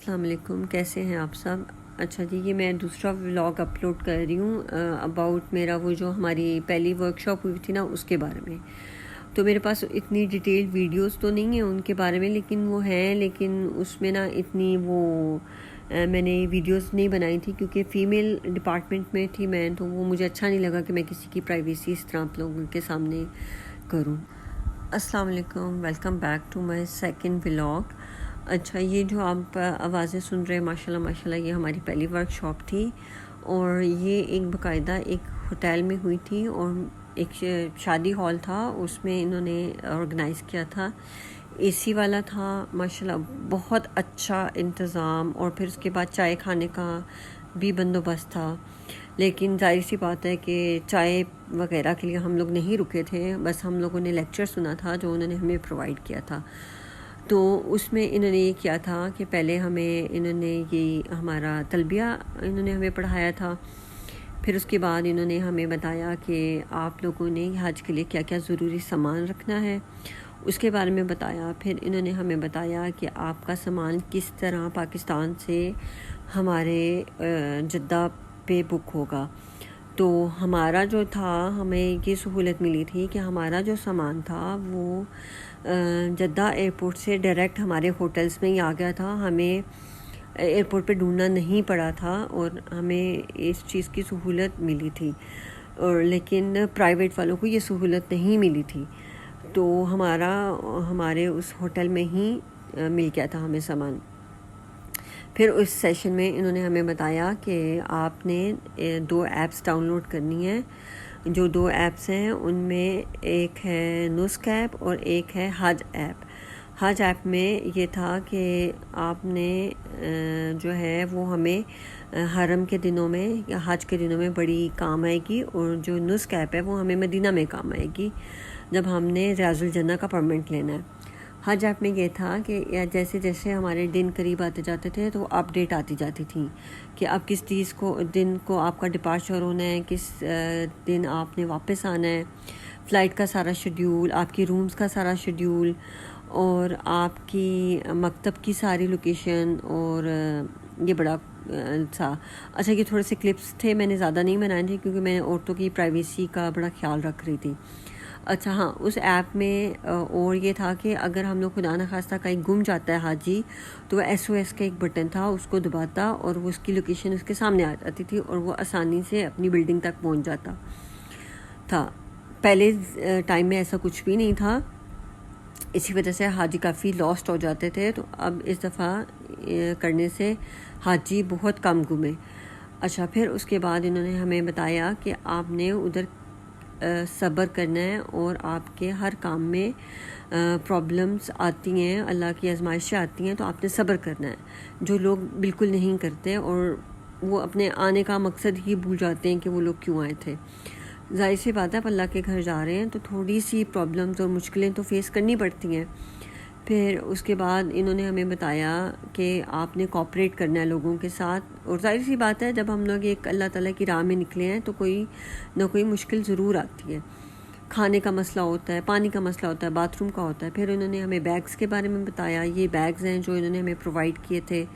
अस्सलाम वालेकुम, कैसे हैं आप सब। अच्छा जी, ये मैं दूसरा व्लॉग अपलोड कर रही हूँ अबाउट मेरा वो जो हमारी पहली वर्कशॉप हुई थी ना उसके बारे में। तो मेरे पास इतनी डिटेल्ड वीडियोस तो नहीं है उनके बारे में, लेकिन वो हैं, लेकिन उसमें ना इतनी वो मैंने वीडियोस नहीं बनाई थी क्योंकि फ़ीमेल डिपार्टमेंट में थी मैं, तो वो मुझे अच्छा नहीं लगा कि मैं किसी की प्राइवेसी इस तरह आप लोगों के सामने करूँ। अस्सलाम वालेकुम, welcome back to my second vlog. अच्छा, ये जो आप आवाज़ें सुन रहे हैं माशाल्लाह माशाल्लाह, ये हमारी पहली वर्कशॉप थी और ये एक बाकायदा एक होटल में हुई थी और एक शादी हॉल था, उसमें इन्होंने ऑर्गेनाइज़ किया था। एसी वाला था माशाल्लाह, बहुत अच्छा इंतज़ाम, और फिर उसके बाद चाय खाने का भी बंदोबस्त था। लेकिन जाहिर सी बात है कि चाय वगैरह के लिए हम लोग नहीं रुके थे, बस हम लोगों ने लेक्चर सुना था जो उन्होंने हमें प्रोवाइड किया था। तो उसमें इन्होंने ये किया था कि पहले हमें इन्होंने ये हमारा तलबिया इन्होंने हमें पढ़ाया था। फिर उसके बाद इन्होंने हमें बताया कि आप लोगों ने हज के लिए क्या क्या ज़रूरी सामान रखना है, उसके बारे में बताया। फिर इन्होंने हमें बताया कि आपका सामान किस तरह पाकिस्तान से हमारे जद्दा पे बुक होगा। तो हमारा जो था, हमें ये सहूलत मिली थी कि हमारा जो सामान था वो जद्दा एयरपोर्ट से डायरेक्ट हमारे होटल्स में ही आ गया था। हमें एयरपोर्ट पे ढूंढना नहीं पड़ा था और हमें इस चीज़ की सहूलत मिली थी, और लेकिन प्राइवेट वालों को ये सहूलत नहीं मिली थी। तो हमारे उस होटल में ही मिल गया था हमें सामान। फिर उस सेशन में इन्होंने हमें बताया कि आपने 2 ऐप्स डाउनलोड करनी है। जो 2 ऐप्स हैं उनमें एक है नुस्क ऐप और एक है हज ऐप। हज ऐप में ये था कि आपने जो है वो हमें हरम के दिनों में या हज के दिनों में बड़ी काम आएगी, और जो नुस्क ऐप है वो हमें मदीना में काम आएगी जब हमने रियाजुल जन्नह का परमिट लेना है। हज ऐप में ये था कि जैसे जैसे हमारे दिन करीब आते जाते थे तो अपडेट आती जाती थी कि अब किस दिन को आपका डिपार्चर होना है, किस दिन आपने वापस आना है, फ़्लाइट का सारा शेड्यूल, आपकी रूम्स का सारा शेड्यूल, और आपकी मकतब की सारी लोकेशन। और ये बड़ा था। अच्छा, ये थोड़े से क्लिप्स थे, मैंने ज़्यादा नहीं बनाए थे क्योंकि मैं औरतों की प्राइवेसी का बड़ा ख्याल रख रही थी। अच्छा हाँ, उस ऐप में और ये था कि अगर हम लोग खुदा न खास्ता कहीं गुम जाता है हाजी, तो वह SOS का एक बटन था, उसको दबाता और वो उसकी लोकेशन उसके सामने आ जाती थी और वो आसानी से अपनी बिल्डिंग तक पहुंच जाता था। पहले टाइम में ऐसा कुछ भी नहीं था, इसी वजह से हाजी काफ़ी लॉस्ट हो जाते थे। तो अब इस दफ़ा करने से हाजी बहुत कम गुमे। अच्छा, फिर उसके बाद इन्होंने हमें बताया कि आपने उधर सब्र करना है और आपके हर काम में प्रॉब्लम्स आती हैं, अल्लाह की आजमाइशें आती हैं, तो आपने सब्र करना है। जो लोग बिल्कुल नहीं करते और वो अपने आने का मकसद ही भूल जाते हैं कि वो लोग क्यों आए थे। जाहिर सी बात है, आप अल्लाह के घर जा रहे हैं तो थोड़ी सी प्रॉब्लम्स और मुश्किलें तो फेस करनी पड़ती हैं। फिर उसके बाद इन्होंने हमें बताया कि आपने कोऑपरेट करना है लोगों के साथ, और जाहिर सी बात है जब हम लोग एक अल्लाह ताला की राह में निकले हैं तो कोई ना कोई मुश्किल ज़रूर आती है। खाने का मसला होता है, पानी का मसला होता है, बाथरूम का होता है। फिर इन्होंने हमें बैग्स के बारे में बताया। ये बैग्स हैं जो इन्होंने हमें प्रोवाइड किए थे।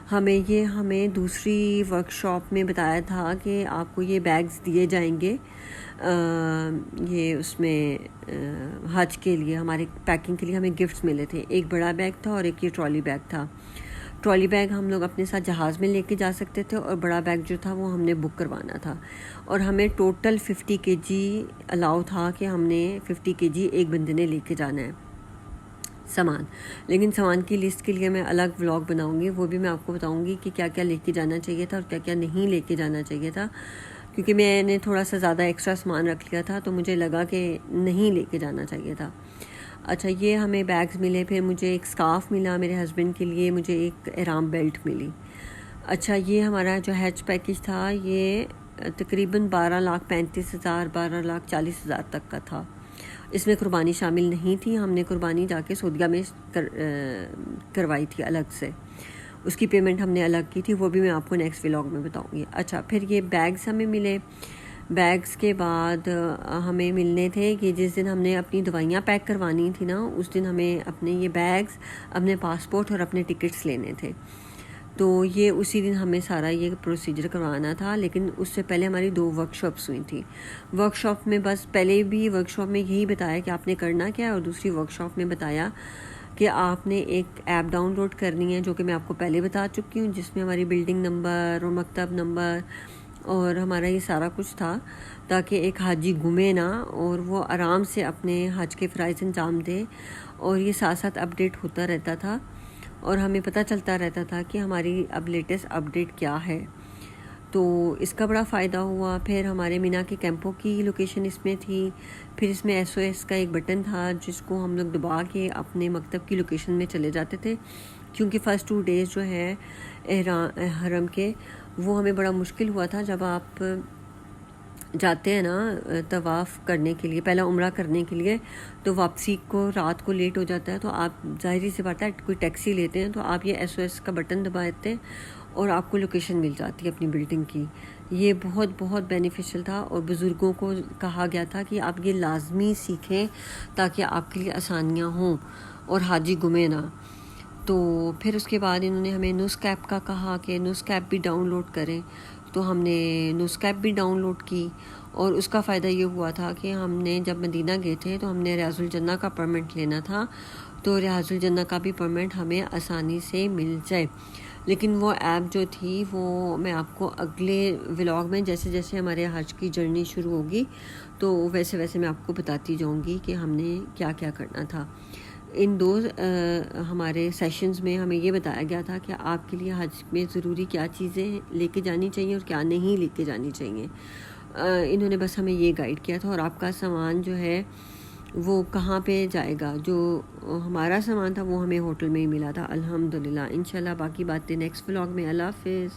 हमें दूसरी वर्कशॉप में बताया था कि आपको ये बैग्स दिए जाएंगे ये उसमें हज के लिए हमारे पैकिंग के लिए हमें गिफ्ट्स मिले थे। एक बड़ा बैग था और एक ये ट्रॉली बैग था। ट्रॉली बैग हम लोग अपने साथ जहाज़ में लेके जा सकते थे और बड़ा बैग जो था वो हमने बुक करवाना था, और हमें टोटल 50 kg अलाउ था कि हमने 50 kg एक बंदे ने लेके जाना है सामान। लेकिन सामान की लिस्ट के लिए मैं अलग व्लॉग बनाऊंगी, वो भी मैं आपको बताऊंगी कि क्या क्या लेके जाना चाहिए था और क्या क्या नहीं लेके जाना चाहिए था, क्योंकि मैंने थोड़ा सा ज़्यादा एक्स्ट्रा सामान रख लिया था तो मुझे लगा कि नहीं लेके जाना चाहिए था। अच्छा, ये हमें बैग्स मिले। फिर मुझे एक स्कार्फ़ मिला मेरे हस्बैंड के लिए, मुझे एक एहराम बेल्ट मिली। अच्छा, ये हमारा जो हज पैकेज था ये तकरीबन 12,35,000 12,40,000 तक का था। इसमें कुर्बानी शामिल नहीं थी, हमने कुर्बानी जाके सऊदीया में करवाई थी अलग से, उसकी पेमेंट हमने अलग की थी, वो भी मैं आपको नेक्स्ट व्लॉग में बताऊंगी। अच्छा, फिर ये बैग्स हमें मिले। बैग्स के बाद हमें मिलने थे कि जिस दिन हमने अपनी दवाइयाँ पैक करवानी थी ना, उस दिन हमें अपने ये बैग्स, अपने पासपोर्ट और अपने टिकट्स लेने थे। तो ये उसी दिन हमें सारा ये प्रोसीजर करवाना था, लेकिन उससे पहले हमारी 2 वर्कशॉप्स हुई थी। वर्कशॉप में बस पहले भी वर्कशॉप में यही बताया कि आपने करना क्या है, और दूसरी वर्कशॉप में बताया कि आपने एक ऐप डाउनलोड करनी है, जो कि मैं आपको पहले बता चुकी हूँ, जिसमें हमारी बिल्डिंग नंबर और मकतब नंबर और हमारा ये सारा कुछ था, ताकि एक हाजी घूमे ना और वो आराम से अपने हज के फ़राइज़ अंजाम दे। और ये साथ साथ अपडेट होता रहता था और हमें पता चलता रहता था कि हमारी अब लेटेस्ट अपडेट क्या है। तो इसका बड़ा फ़ायदा हुआ। फिर हमारे मीना के कैंपों की लोकेशन इसमें थी। फिर इसमें SOS का एक बटन था जिसको हम लोग दबा के अपने मकतब की लोकेशन में चले जाते थे, क्योंकि फ़र्स्ट 2 डेज़ जो है हरम के, वो हमें बड़ा मुश्किल हुआ था। जब आप जाते हैं ना तवाफ़ करने के लिए, पहला उम्रा करने के लिए, तो वापसी को रात को लेट हो जाता है, तो आप ज़ाहिर सी बात है कोई टैक्सी लेते हैं तो आप ये SOS का बटन दबाते हैं और आपको लोकेशन मिल जाती है अपनी बिल्डिंग की। ये बहुत बहुत बेनिफिशियल था और बुज़ुर्गों को कहा गया था कि आप ये लाजमी सीखें ताकि आपके लिए आसानियाँ हों और हाजी गुमे ना। तो फिर उसके बाद इन्होंने हमें नुस्कैप का कहा कि नुस्कैप भी डाउनलोड करें, तो हमने नुस्कैप भी डाउनलोड की। और उसका फ़ायदा ये हुआ था कि हमने जब मदीना गए थे तो हमने रियाजुल जन्ना का परमिट लेना था, तो रियाजुल जन्ना का भी परमिट हमें आसानी से मिल जाए। लेकिन वो ऐप जो थी वो मैं आपको अगले व्लॉग में, जैसे जैसे हमारे हज की जर्नी शुरू होगी, तो वैसे वैसे मैं आपको बताती जाऊँगी कि हमने क्या क्या करना था। इन 2 हमारे सेशंस में हमें ये बताया गया था कि आपके लिए हज में ज़रूरी क्या चीज़ें लेके जानी चाहिए और क्या नहीं लेके जानी चाहिए। इन्होंने बस हमें ये गाइड किया था। और आपका सामान जो है वो कहाँ पे जाएगा, जो हमारा सामान था वो हमें होटल में ही मिला था अल्हम्दुलिल्लाह। इंशाल्लाह बाकी बातें नेक्स्ट व्लॉग में। अल्लाह हाफ़िज़।